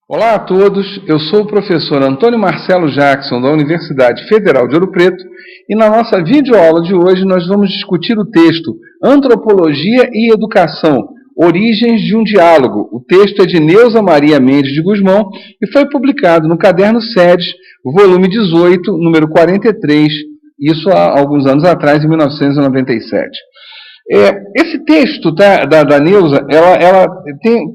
Olá a todos, eu sou o professor Antônio Marcelo Jackson, da Universidade Federal de Ouro Preto, e na nossa videoaula de hoje nós vamos discutir o texto Antropologia e Educação, Origens de um Diálogo. O texto é de Neuza Maria Mendes de Gusmão e foi publicado no Caderno Sedes, volume 18, número 43, isso há alguns anos atrás, em 1997. Esse texto da Neuza, ela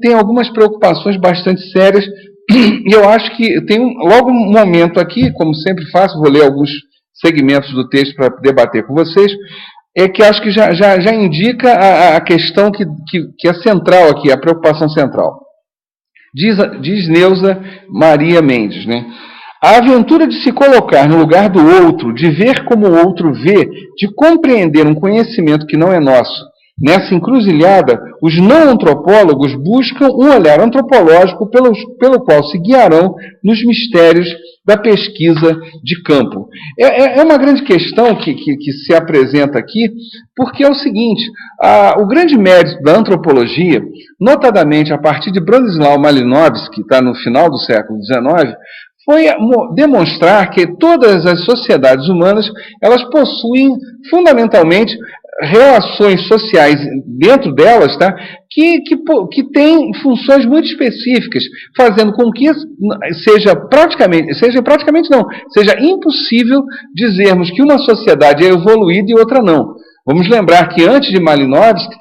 tem algumas preocupações bastante sérias, e eu acho que tem logo um momento aqui, como sempre faço, vou ler alguns segmentos do texto para debater com vocês, que acho que já indica a questão que é central aqui, a preocupação central. Diz Neuza Maria Mendes, né? A aventura de se colocar no lugar do outro, de ver como o outro vê, de compreender um conhecimento que não é nosso. Nessa encruzilhada, os não antropólogos buscam um olhar antropológico pelo qual se guiarão nos mistérios da pesquisa de campo. É uma grande questão que se apresenta aqui, porque é o seguinte, o grande mérito da antropologia, notadamente a partir de Bronislaw Malinowski, que está no final do século XIX, foi demonstrar que todas as sociedades humanas elas possuem fundamentalmente relações sociais dentro delas, tá? Que têm funções muito específicas, fazendo com que seja impossível dizermos que uma sociedade é evoluída e outra não. Vamos lembrar que antes de Malinowski,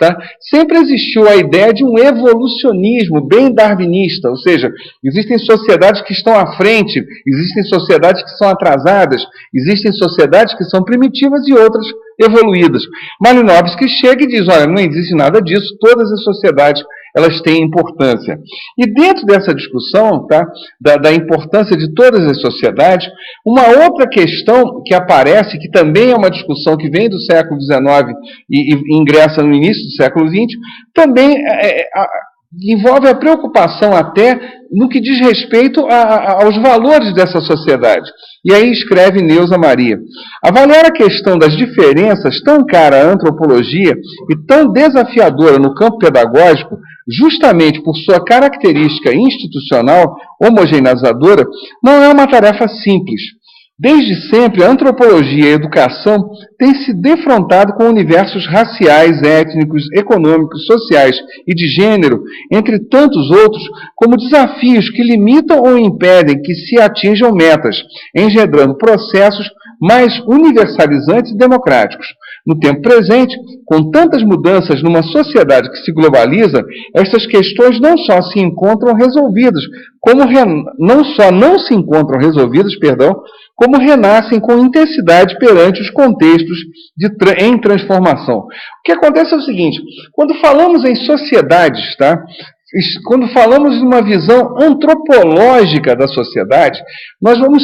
sempre existiu a ideia de um evolucionismo bem darwinista, ou seja, existem sociedades que estão à frente, existem sociedades que são atrasadas, existem sociedades que são primitivas e outras evoluídas. Malinowski chega e diz, olha, não existe nada disso, todas as sociedades elas têm importância. E dentro dessa discussão, da importância de todas as sociedades, uma outra questão que aparece, que também é uma discussão que vem do século XIX e ingressa no início do século XX, também envolve a preocupação até no que diz respeito aos valores dessa sociedade. E aí escreve Neuza Maria. Avaliar a questão das diferenças tão cara à antropologia e tão desafiadora no campo pedagógico, justamente por sua característica institucional homogeneizadora, não é uma tarefa simples. Desde sempre, a antropologia e a educação têm se defrontado com universos raciais, étnicos, econômicos, sociais e de gênero, entre tantos outros, como desafios que limitam ou impedem que se atinjam metas, engendrando processos mais universalizantes e democráticos. No tempo presente, com tantas mudanças numa sociedade que se globaliza, estas questões não só se encontram resolvidas, como como renascem com intensidade perante os contextos em transformação. O que acontece é o seguinte, quando falamos em sociedades, quando falamos de uma visão antropológica da sociedade, nós vamos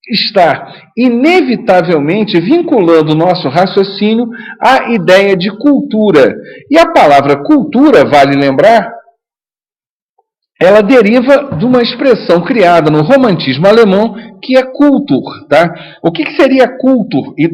estar inevitavelmente vinculando o nosso raciocínio à ideia de cultura. E a palavra cultura, vale lembrar, ela deriva de uma expressão criada no romantismo alemão, que é Kultur. O que seria Kultur e,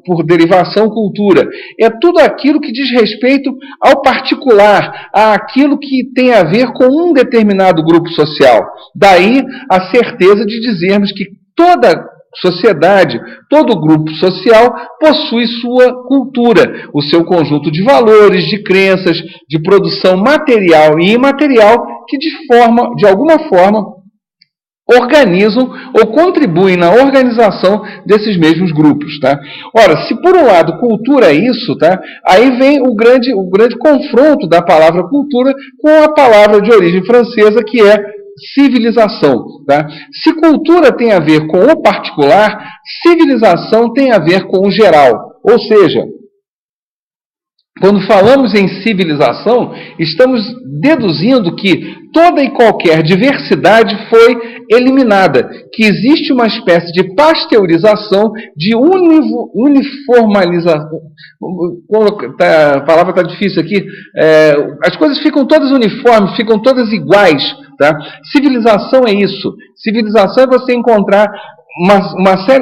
por derivação, cultura? É tudo aquilo que diz respeito ao particular, àquilo que tem a ver com um determinado grupo social. Daí a certeza de dizermos que toda sociedade, todo grupo social possui sua cultura, o seu conjunto de valores, de crenças, de produção material e imaterial que de alguma forma organizam ou contribuem na organização desses mesmos grupos. Ora, se por um lado cultura é isso, aí vem o grande confronto da palavra cultura com a palavra de origem francesa que é civilização. Se cultura tem a ver com o particular, civilização tem a ver com o geral. Ou seja, quando falamos em civilização, estamos deduzindo que toda e qualquer diversidade foi eliminada, que existe uma espécie de pasteurização, de uniformalização. A palavra está difícil aqui. As coisas ficam todas uniformes, ficam todas iguais. Civilização é isso. Civilização é você encontrar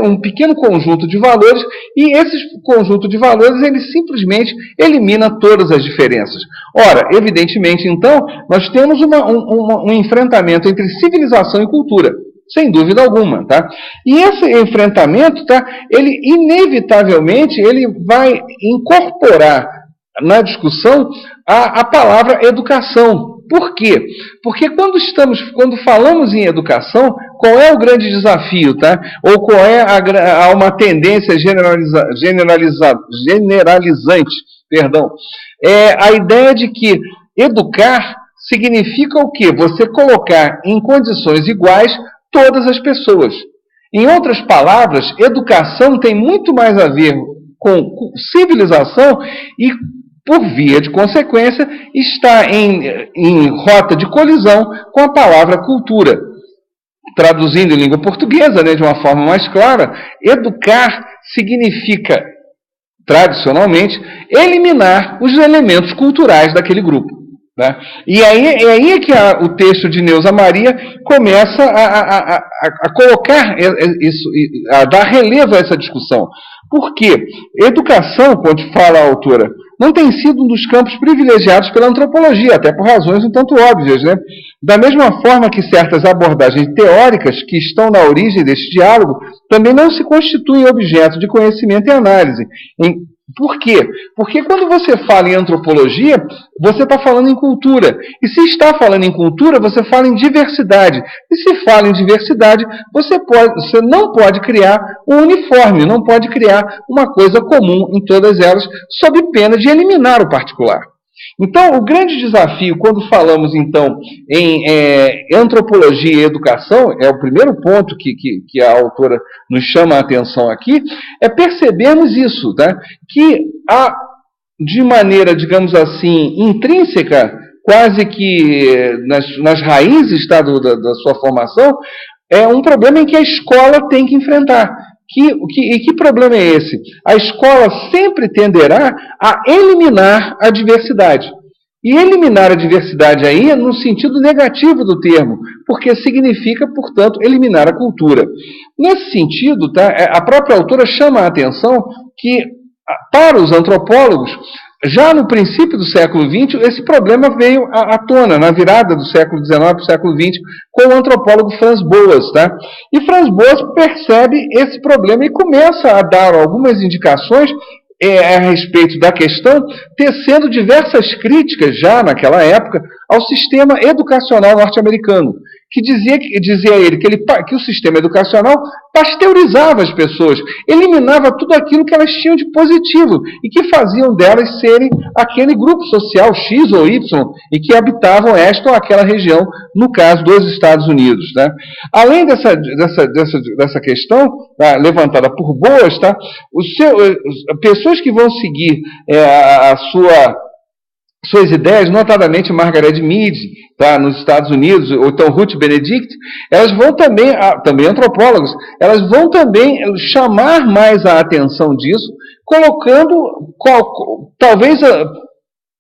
um pequeno conjunto de valores, e esse conjunto de valores ele simplesmente elimina todas as diferenças. Ora, evidentemente, então, nós temos um enfrentamento entre civilização e cultura, sem dúvida alguma, tá? E esse enfrentamento, tá, ele inevitavelmente ele vai incorporar na discussão a palavra educação. Por quê? Porque quando falamos em educação, qual é o grande desafio, tá? Ou qual é uma tendência generalizante, perdão? É a ideia de que educar significa o quê? Você colocar em condições iguais todas as pessoas. Em outras palavras, educação tem muito mais a ver com civilização e, por via de consequência, está em rota de colisão com a palavra cultura. Traduzindo em língua portuguesa, né, de uma forma mais clara, educar significa, tradicionalmente, eliminar os elementos culturais daquele grupo. Né? E aí é que o texto de Neuza Maria começa a colocar isso, a dar relevo a essa discussão. Por quê? Educação, quando fala a autora, não tem sido um dos campos privilegiados pela antropologia, até por razões um tanto óbvias, né? Da mesma forma que certas abordagens teóricas que estão na origem deste diálogo também não se constituem objeto de conhecimento e análise. Por quê? Porque quando você fala em antropologia, você está falando em cultura. E se está falando em cultura, você fala em diversidade. E se fala em diversidade, você não pode criar um uniforme, não pode criar uma coisa comum em todas elas, sob pena de eliminar o particular. Então, o grande desafio, quando falamos, então, em antropologia e educação, é o primeiro ponto que a autora nos chama a atenção aqui, é percebermos isso, tá? Que há, de maneira, digamos assim, intrínseca, quase que nas raízes da sua formação, é um problema em que a escola tem que enfrentar. E que problema é esse? A escola sempre tenderá a eliminar a diversidade. E eliminar a diversidade aí é no sentido negativo do termo, porque significa, portanto, eliminar a cultura. Nesse sentido, tá, a própria autora chama a atenção que, para os antropólogos, já no princípio do século XX, esse problema veio à tona, na virada do século XIX para o século XX, com o antropólogo Franz Boas. Tá? E Franz Boas percebe esse problema e começa a dar algumas indicações a respeito da questão, tecendo diversas críticas, já naquela época, ao sistema educacional norte-americano, que dizia ele que o sistema educacional pasteurizava as pessoas, eliminava tudo aquilo que elas tinham de positivo e que faziam delas serem aquele grupo social X ou Y e que habitavam esta ou aquela região, no caso dos Estados Unidos. Né? Além dessa questão, tá, levantada por Boas, tá, pessoas que vão seguir suas ideias, notadamente Margaret Mead, tá, nos Estados Unidos, ou então Ruth Benedict, elas vão também antropólogos, elas vão também chamar mais a atenção disso, colocando talvez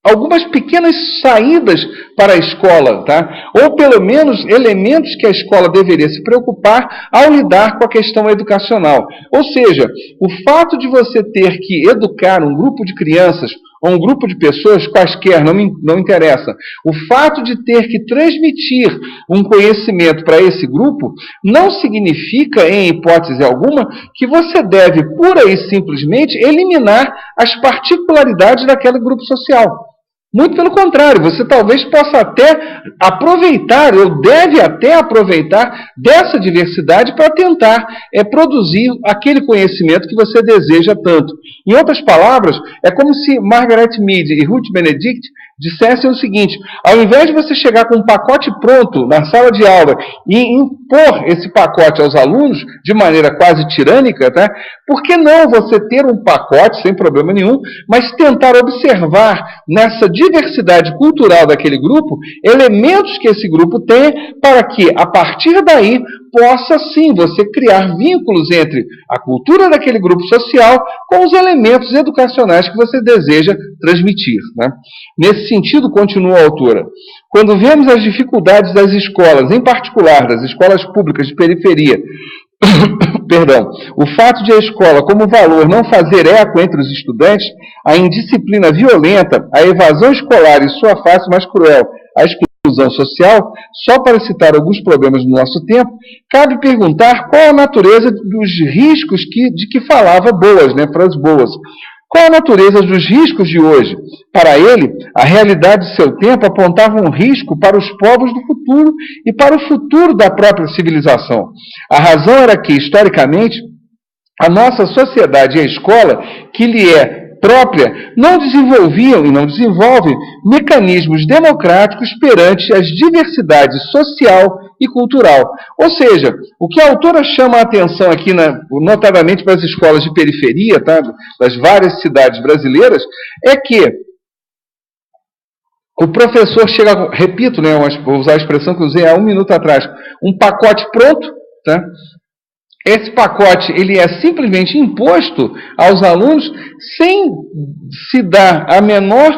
algumas pequenas saídas para a escola, tá? Ou pelo menos elementos que a escola deveria se preocupar ao lidar com a questão educacional. Ou seja, o fato de você ter que educar um grupo de crianças ou um grupo de pessoas, quaisquer, não interessa. O fato de ter que transmitir um conhecimento para esse grupo não significa, em hipótese alguma, que você deve, pura e simplesmente, eliminar as particularidades daquele grupo social. Muito pelo contrário, você talvez possa até aproveitar, ou deve até aproveitar dessa diversidade para tentar produzir aquele conhecimento que você deseja tanto. Em outras palavras, é como se Margaret Mead e Ruth Benedict dissessem o seguinte: ao invés de você chegar com um pacote pronto na sala de aula e impor esse pacote aos alunos de maneira quase tirânica, tá? Por que não você ter um pacote sem problema nenhum, mas tentar observar nessa diversidade cultural daquele grupo elementos que esse grupo tem, para que a partir daí possa sim você criar vínculos entre a cultura daquele grupo social com os elementos educacionais que você deseja transmitir, né? Nesse sentido, continua a autora, quando vemos as dificuldades das escolas, em particular das escolas públicas de periferia, Perdão, o fato de a escola como valor não fazer eco entre os estudantes, a indisciplina violenta, a evasão escolar e sua face mais cruel, a exclusão social, só para citar alguns problemas do nosso tempo, cabe perguntar qual a natureza dos riscos de que falava Boas, né, Franz Boas. Qual a natureza dos riscos de hoje? Para ele, a realidade de seu tempo apontava um risco para os povos do futuro e para o futuro da própria civilização. A razão era que, historicamente, a nossa sociedade e a escola, que lhe é própria, não desenvolviam e não desenvolvem mecanismos democráticos perante as diversidades social e cultural. Ou seja, o que a autora chama a atenção aqui, notadamente para as escolas de periferia, tá, das várias cidades brasileiras, é que o professor chega, repito, né, vou usar a expressão que eu usei há um minuto atrás, um pacote pronto, tá? Esse pacote ele é simplesmente imposto aos alunos sem se dar a menor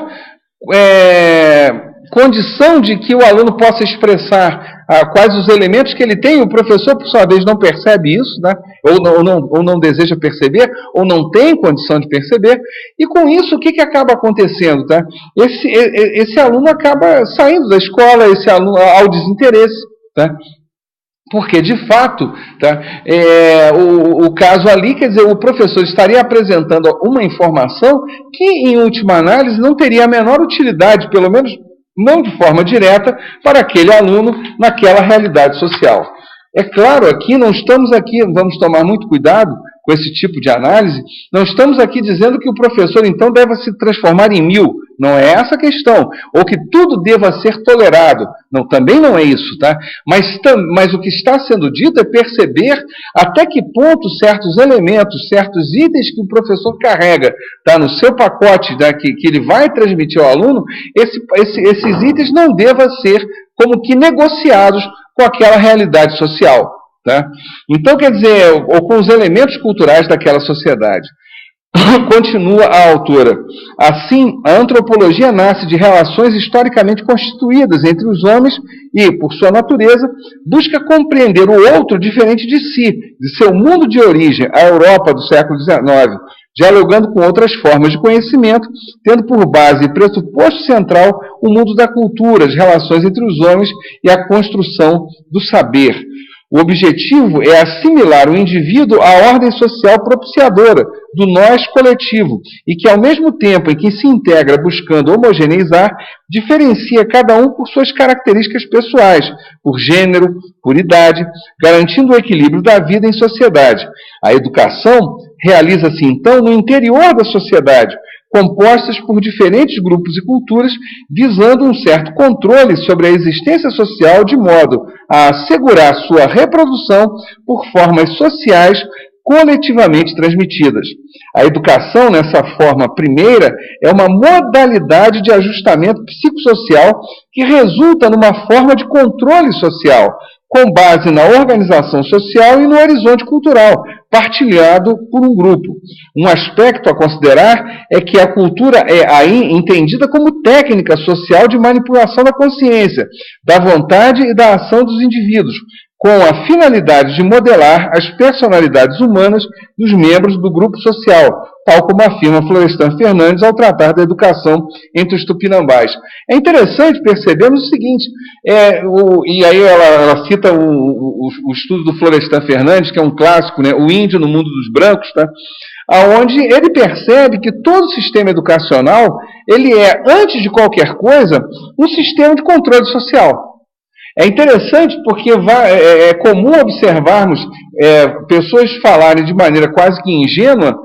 condição de que o aluno possa expressar quais os elementos que ele tem. O professor, por sua vez, não percebe isso, né? ou não deseja perceber, ou não tem condição de perceber. E com isso, o que acaba acontecendo? Tá? Esse aluno acaba saindo da escola, esse aluno ao desinteresse, tá? Porque, de fato, tá, o caso ali, quer dizer, o professor estaria apresentando uma informação que, em última análise, não teria a menor utilidade, pelo menos não de forma direta, para aquele aluno naquela realidade social. É claro, aqui não estamos aqui, vamos tomar muito cuidado com esse tipo de análise, não estamos aqui dizendo que o professor, então, deva se transformar em 1000. Não é essa a questão. Ou que tudo deva ser tolerado. Não, também não é isso, tá? Mas o que está sendo dito é perceber até que ponto certos elementos, certos itens que o professor carrega, tá, no seu pacote, né, que ele vai transmitir ao aluno, esses itens não devam ser como que negociados com aquela realidade social. Tá? Então, quer dizer, ou com os elementos culturais daquela sociedade. Continua a autora. Assim, a antropologia nasce de relações historicamente constituídas entre os homens e, por sua natureza, busca compreender o outro diferente de si, de seu mundo de origem, a Europa do século XIX, dialogando com outras formas de conhecimento, tendo por base e pressuposto central o mundo da cultura, as relações entre os homens e a construção do saber. O objetivo é assimilar o indivíduo à ordem social propiciadora do nós coletivo e que, ao mesmo tempo em que se integra buscando homogeneizar, diferencia cada um por suas características pessoais, por gênero, por idade, garantindo o equilíbrio da vida em sociedade. A educação realiza-se, então, no interior da sociedade, compostas por diferentes grupos e culturas, visando um certo controle sobre a existência social de modo a assegurar sua reprodução por formas sociais coletivamente transmitidas. A educação, nessa forma primeira, é uma modalidade de ajustamento psicossocial que resulta numa forma de controle social, com base na organização social e no horizonte cultural, partilhado por um grupo. Um aspecto a considerar é que a cultura é aí entendida como técnica social de manipulação da consciência, da vontade e da ação dos indivíduos, com a finalidade de modelar as personalidades humanas dos membros do grupo social, tal como afirma Florestan Fernandes ao tratar da educação entre os tupinambás. É interessante percebermos o seguinte, e aí ela cita o estudo do Florestan Fernandes, que é um clássico, né, O Índio no Mundo dos Brancos, tá? Onde ele percebe que todo sistema educacional, ele é, antes de qualquer coisa, um sistema de controle social. É interessante porque é comum observarmos pessoas falarem de maneira quase que ingênua,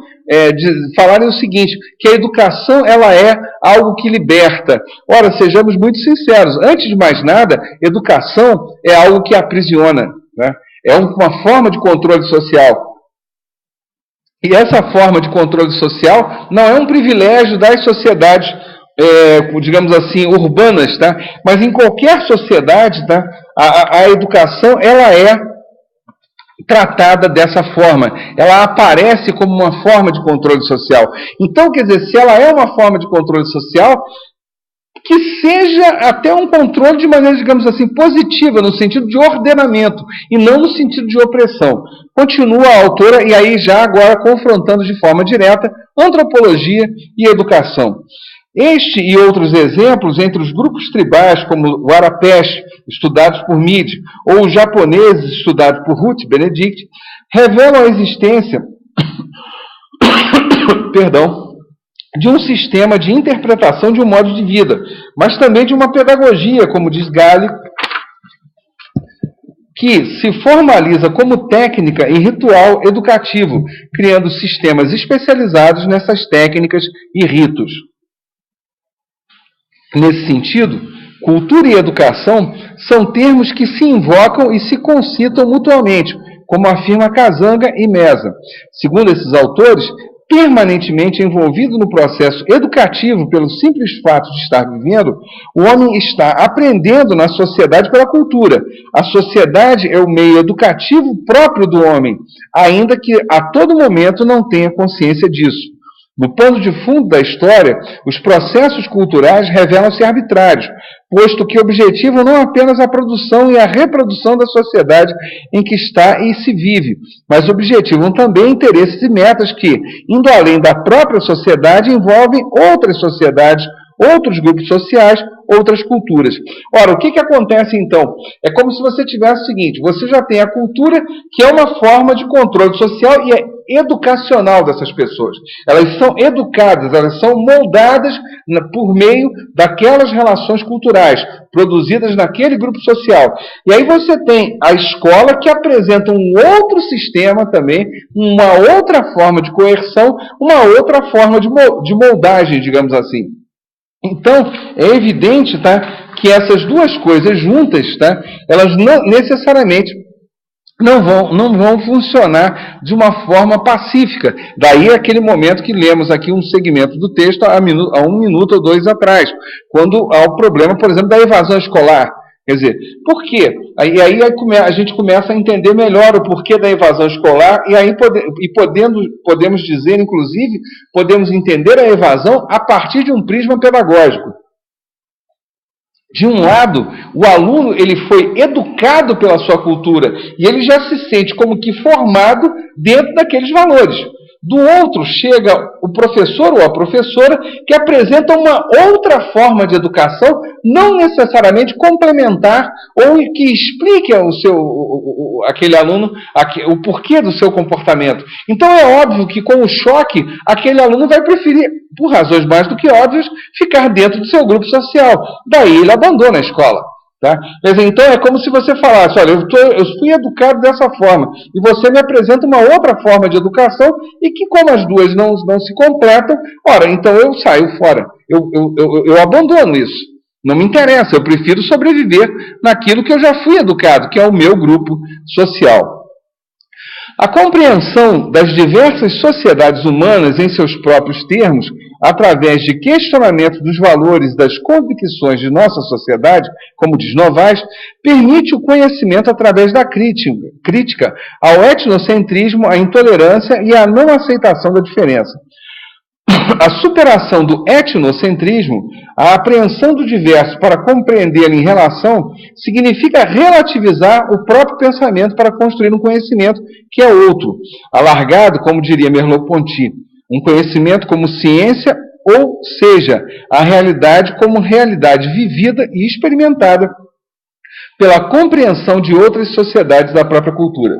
falarem o seguinte, que a educação ela é algo que liberta. Ora, sejamos muito sinceros, antes de mais nada, educação é algo que aprisiona, né? É uma forma de controle social. E essa forma de controle social não é um privilégio das sociedades digamos assim, urbanas, tá? Mas em qualquer sociedade, tá? A educação ela é tratada dessa forma, ela aparece como uma forma de controle social. Então, quer dizer, se ela é uma forma de controle social, que seja até um controle de maneira, digamos assim, positiva, no sentido de ordenamento, e não no sentido de opressão. Continua a autora, e aí já agora confrontando de forma direta antropologia e educação. Este e outros exemplos entre os grupos tribais, como o Arapesh, estudados por Mead, ou os japoneses, estudados por Ruth Benedict, revelam a existência de um sistema de interpretação de um modo de vida, mas também de uma pedagogia, como diz Galli, que se formaliza como técnica e ritual educativo, criando sistemas especializados nessas técnicas e ritos. Nesse sentido, cultura e educação são termos que se invocam e se concitam mutuamente, como afirma Kazanga e Mesa. Segundo esses autores, permanentemente envolvido no processo educativo pelo simples fato de estar vivendo, o homem está aprendendo na sociedade pela cultura. A sociedade é o meio educativo próprio do homem, ainda que a todo momento não tenha consciência disso. No pano de fundo da história, os processos culturais revelam-se arbitrários, posto que objetivam não apenas a produção e a reprodução da sociedade em que está e se vive, mas objetivam também interesses e metas que, indo além da própria sociedade, envolvem outras sociedades, outros grupos sociais, outras culturas. Ora, o que acontece então? É como se você tivesse o seguinte: você já tem a cultura, que é uma forma de controle social e é educacional dessas pessoas. Elas são educadas, elas são moldadas por meio daquelas relações culturais produzidas naquele grupo social. E aí você tem a escola, que apresenta um outro sistema também, uma outra forma de coerção, uma outra forma de moldagem, digamos assim. Então, é evidente, tá, que essas duas coisas juntas, tá, elas não necessariamente não vão funcionar de uma forma pacífica. Daí aquele momento que lemos aqui um segmento do texto há um minuto ou dois atrás, quando há o problema, por exemplo, da evasão escolar. Quer dizer, por quê? Aí a gente começa a entender melhor o porquê da evasão escolar, e aí podemos dizer, inclusive, podemos entender a evasão a partir de um prisma pedagógico. De um lado, o aluno ele foi educado pela sua cultura e ele já se sente como que formado dentro daqueles valores. Do outro, chega o professor ou a professora que apresenta uma outra forma de educação, não necessariamente complementar ou que explique aquele aluno o porquê do seu comportamento. Então é óbvio que com o choque, aquele aluno vai preferir, por razões mais do que óbvias, ficar dentro do seu grupo social. Daí ele abandona a escola. Tá? Então é como se você falasse: olha, eu fui educado dessa forma e você me apresenta uma outra forma de educação, e que, como as duas não se completam, ora, então eu saio fora, eu abandono isso, não me interessa, eu prefiro sobreviver naquilo que eu já fui educado, que é o meu grupo social. A compreensão das diversas sociedades humanas em seus próprios termos, através de questionamento dos valores e das convicções de nossa sociedade, como diz Novaes, permite o conhecimento através da crítica ao etnocentrismo, à intolerância e à não aceitação da diferença. A superação do etnocentrismo, a apreensão do diverso para compreendê-lo em relação, significa relativizar o próprio pensamento para construir um conhecimento que é outro, alargado, como diria Merleau-Ponty, um conhecimento como ciência, ou seja, a realidade como realidade vivida e experimentada pela compreensão de outras sociedades da própria cultura.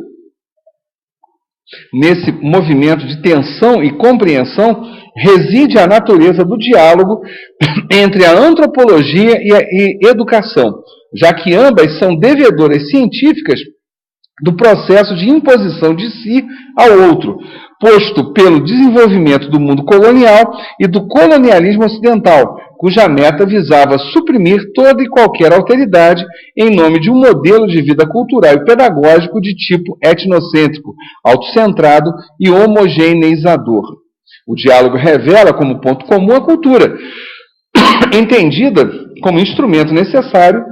Nesse movimento de tensão e compreensão reside a natureza do diálogo entre a antropologia e a educação, já que ambas são devedoras científicas do processo de imposição de si ao outro, posto pelo desenvolvimento do mundo colonial e do colonialismo ocidental, cuja meta visava suprimir toda e qualquer alteridade em nome de um modelo de vida cultural e pedagógico de tipo etnocêntrico, autocentrado e homogeneizador. O diálogo revela como ponto comum a cultura, entendida como instrumento necessário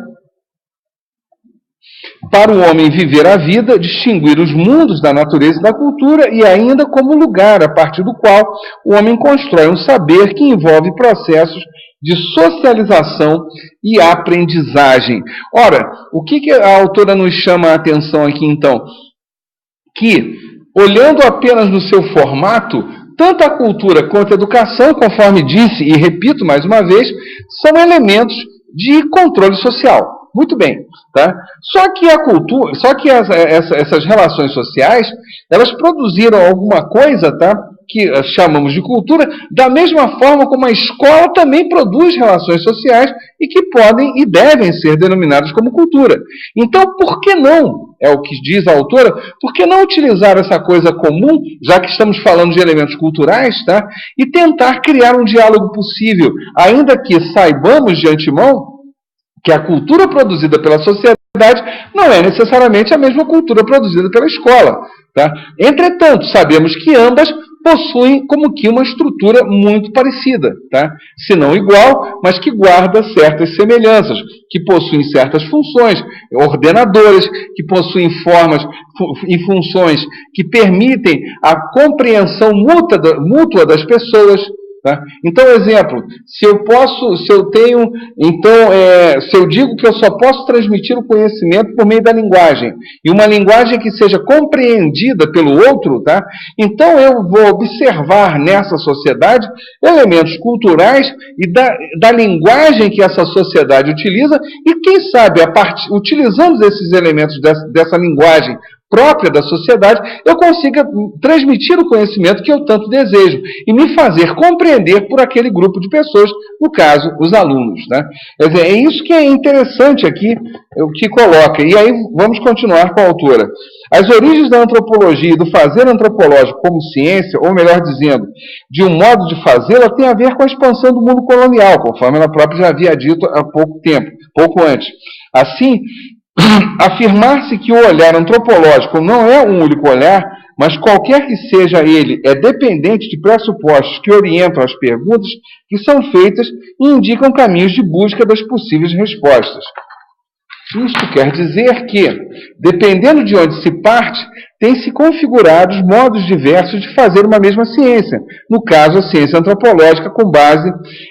para o homem viver a vida, distinguir os mundos da natureza e da cultura, e ainda como lugar a partir do qual o homem constrói um saber que envolve processos de socialização e aprendizagem. Ora, o que a autora nos chama a atenção aqui, então? Que, olhando apenas no seu formato, tanto a cultura quanto a educação, conforme disse e repito mais uma vez, são elementos de controle social. Muito bem, tá? Só que a cultura, essas relações sociais, elas produziram alguma coisa, tá? Que chamamos de cultura, da mesma forma como a escola também produz relações sociais e que podem e devem ser denominadas como cultura. Então, por que não, é o que diz a autora, por que não utilizar essa coisa comum, já que estamos falando de elementos culturais, tá? E tentar criar um diálogo possível, ainda que saibamos de antemão que a cultura produzida pela sociedade não é necessariamente a mesma cultura produzida pela escola. Tá? Entretanto, sabemos que ambas possuem como que uma estrutura muito parecida, tá? Se não igual, mas que guarda certas semelhanças, que possuem certas funções ordenadoras, que possuem formas e funções que permitem a compreensão mútua das pessoas. Tá? Então, exemplo, se eu digo que eu só posso transmitir o conhecimento por meio da linguagem, e uma linguagem que seja compreendida pelo outro, tá? Então eu vou observar nessa sociedade elementos culturais e da linguagem que essa sociedade utiliza, e quem sabe, utilizando esses elementos dessa linguagem própria da sociedade, eu consiga transmitir o conhecimento que eu tanto desejo e me fazer compreender por aquele grupo de pessoas, no caso, os alunos. Né? Quer dizer, é isso que é interessante aqui, o que coloca. E aí vamos continuar com a autora. As origens da antropologia e do fazer antropológico como ciência, ou melhor dizendo, de um modo de fazê-la, tem a ver com a expansão do mundo colonial, conforme ela própria já havia dito há pouco antes. Assim, afirmar-se que o olhar antropológico não é um único olhar, mas qualquer que seja ele, é dependente de pressupostos que orientam as perguntas que são feitas e indicam caminhos de busca das possíveis respostas. Isto quer dizer que, dependendo de onde se parte, tem-se configurados modos diversos de fazer uma mesma ciência, no caso a ciência antropológica, com base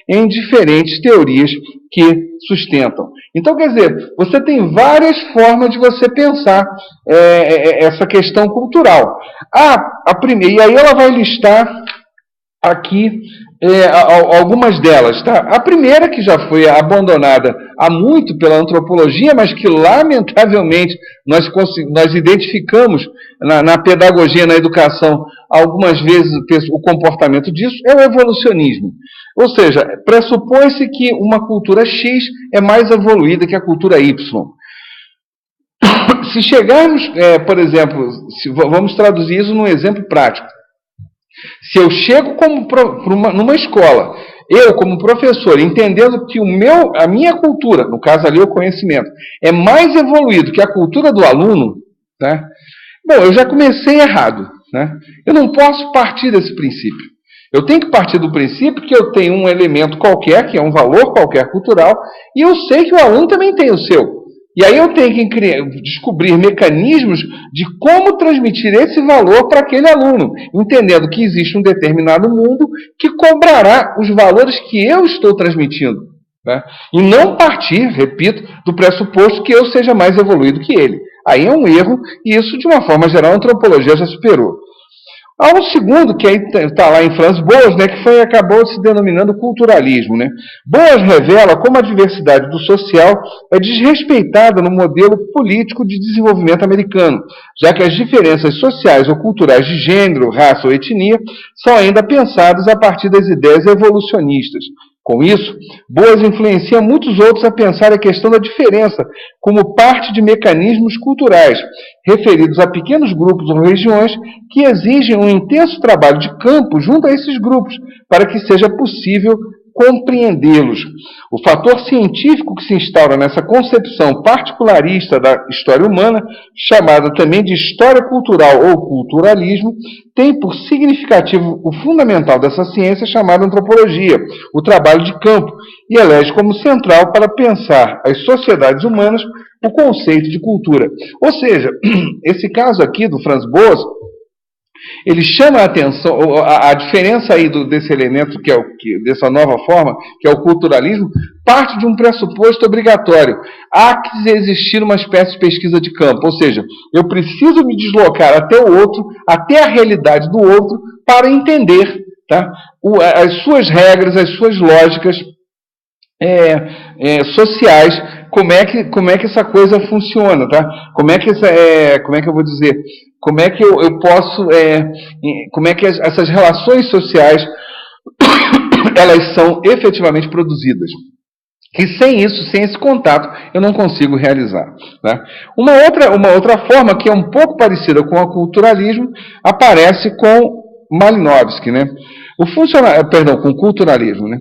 em diferentes teorias que sustentam. Então, quer dizer, você tem várias formas de você pensar essa questão cultural. A primeira, e aí ela vai listar aqui algumas delas. Tá? A primeira, que já foi abandonada há muito pela antropologia, mas que, lamentavelmente, nós identificamos na pedagogia, na educação, algumas vezes o comportamento disso, é o evolucionismo. Ou seja, pressupõe-se que uma cultura X é mais evoluída que a cultura Y. Se chegarmos, por exemplo, vamos traduzir isso num exemplo prático. Se eu chego numa escola, eu como professor, entendendo que a minha cultura, no caso ali o conhecimento, é mais evoluído que a cultura do aluno, né? Bom, eu já comecei errado. Né? Eu não posso partir desse princípio. Eu tenho que partir do princípio que eu tenho um elemento qualquer, que é um valor qualquer cultural, e eu sei que o aluno também tem o seu. E aí eu tenho que descobrir mecanismos de como transmitir esse valor para aquele aluno, entendendo que existe um determinado mundo que cobrará os valores que eu estou transmitindo. Né? E não partir, repito, do pressuposto que eu seja mais evoluído que ele. Aí é um erro, e isso, de uma forma geral, a antropologia já superou. Há um segundo, que está lá em Franz Boas, né, que acabou se denominando culturalismo. Né? Boas revela como a diversidade do social é desrespeitada no modelo político de desenvolvimento americano, já que as diferenças sociais ou culturais de gênero, raça ou etnia são ainda pensadas a partir das ideias evolucionistas. Com isso, Boas influencia muitos outros a pensar a questão da diferença como parte de mecanismos culturais, referidos a pequenos grupos ou regiões que exigem um intenso trabalho de campo junto a esses grupos, para que seja possível compreendê-los. O fator científico que se instaura nessa concepção particularista da história humana, chamada também de história cultural ou culturalismo, tem por significativo o fundamental dessa ciência chamada antropologia, o trabalho de campo, e elege como central para pensar as sociedades humanas o conceito de cultura. Ou seja, esse caso aqui do Franz Boas Ele chama a atenção, a diferença aí desse elemento, dessa nova forma, que é o culturalismo, parte de um pressuposto obrigatório. Há que existir uma espécie de pesquisa de campo, ou seja, eu preciso me deslocar até o outro, até a realidade do outro, para entender, tá, as suas regras, as suas lógicas sociais, como é que essa coisa funciona, tá? Como é que eu vou dizer? Como é que eu posso, como é que essas relações sociais elas são efetivamente produzidas? Que sem isso, sem esse contato, eu não consigo realizar, né? Uma outra forma que é um pouco parecida com o culturalismo aparece com Malinowski, né? Com o culturalismo, né?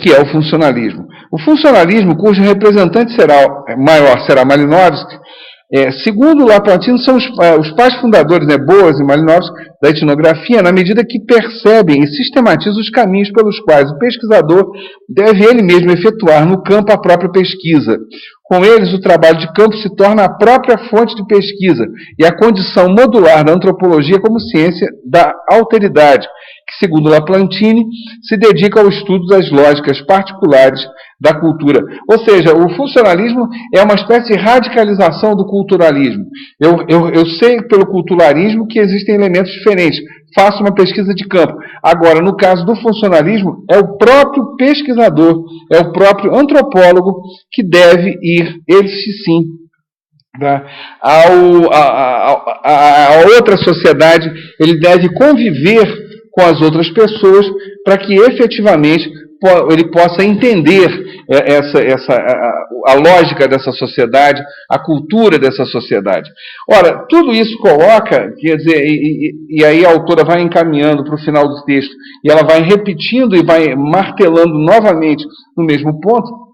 Que é o funcionalismo. O funcionalismo, cujo representante maior será Malinowski, segundo Laplatino, são os pais fundadores, né, Boas e Malinowski, da etnografia, na medida que percebem e sistematizam os caminhos pelos quais o pesquisador deve ele mesmo efetuar no campo a própria pesquisa. Com eles, o trabalho de campo se torna a própria fonte de pesquisa e a condição modular da antropologia como ciência da alteridade, que, segundo Laplatini, se dedica ao estudo das lógicas particulares da cultura. Ou seja, o funcionalismo é uma espécie de radicalização do culturalismo. Eu sei pelo culturalismo que existem elementos diferentes. Faço uma pesquisa de campo. Agora, no caso do funcionalismo, é o próprio pesquisador, é o próprio antropólogo que deve ir, ele sim, tá, a outra sociedade, ele deve conviver com as outras pessoas para que efetivamente ele possa entender a lógica dessa sociedade, a cultura dessa sociedade. Ora, tudo isso coloca, quer dizer, e aí a autora vai encaminhando para o final do texto, e ela vai repetindo e vai martelando novamente no mesmo ponto,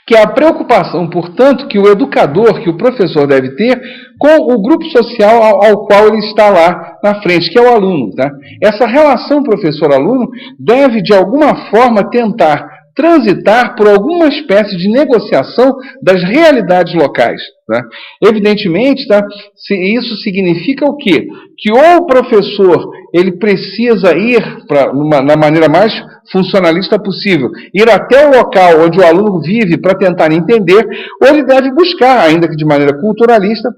que é a preocupação, portanto, que o educador, que o professor deve ter com o grupo social ao qual ele está lá na frente, que é o aluno, tá? Essa relação professor-aluno deve, de alguma forma, tentar transitar por alguma espécie de negociação das realidades locais, tá? Evidentemente, tá? Isso significa o quê? Que ou o professor ele precisa ir na maneira mais funcionalista possível, ir até o local onde o aluno vive para tentar entender, ou ele deve buscar, ainda que de maneira culturalista,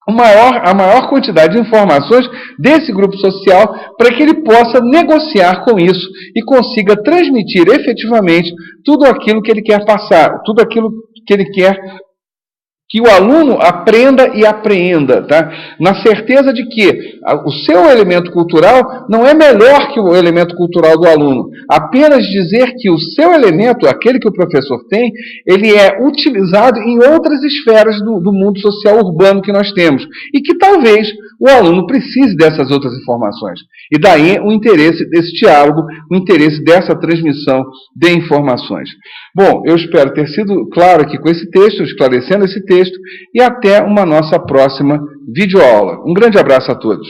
a maior quantidade de informações desse grupo social para que ele possa negociar com isso e consiga transmitir efetivamente tudo aquilo que ele quer passar, tudo aquilo que ele quer que o aluno aprenda e apreenda, tá? Na certeza de que o seu elemento cultural não é melhor que o elemento cultural do aluno. Apenas dizer que o seu elemento, aquele que o professor tem, ele é utilizado em outras esferas do mundo social urbano que nós temos. E que talvez o aluno precise dessas outras informações. E daí o interesse desse diálogo, o interesse dessa transmissão de informações. Bom, eu espero ter sido claro aqui com esse texto, esclarecendo esse texto, e até uma nossa próxima videoaula. Um grande abraço a todos.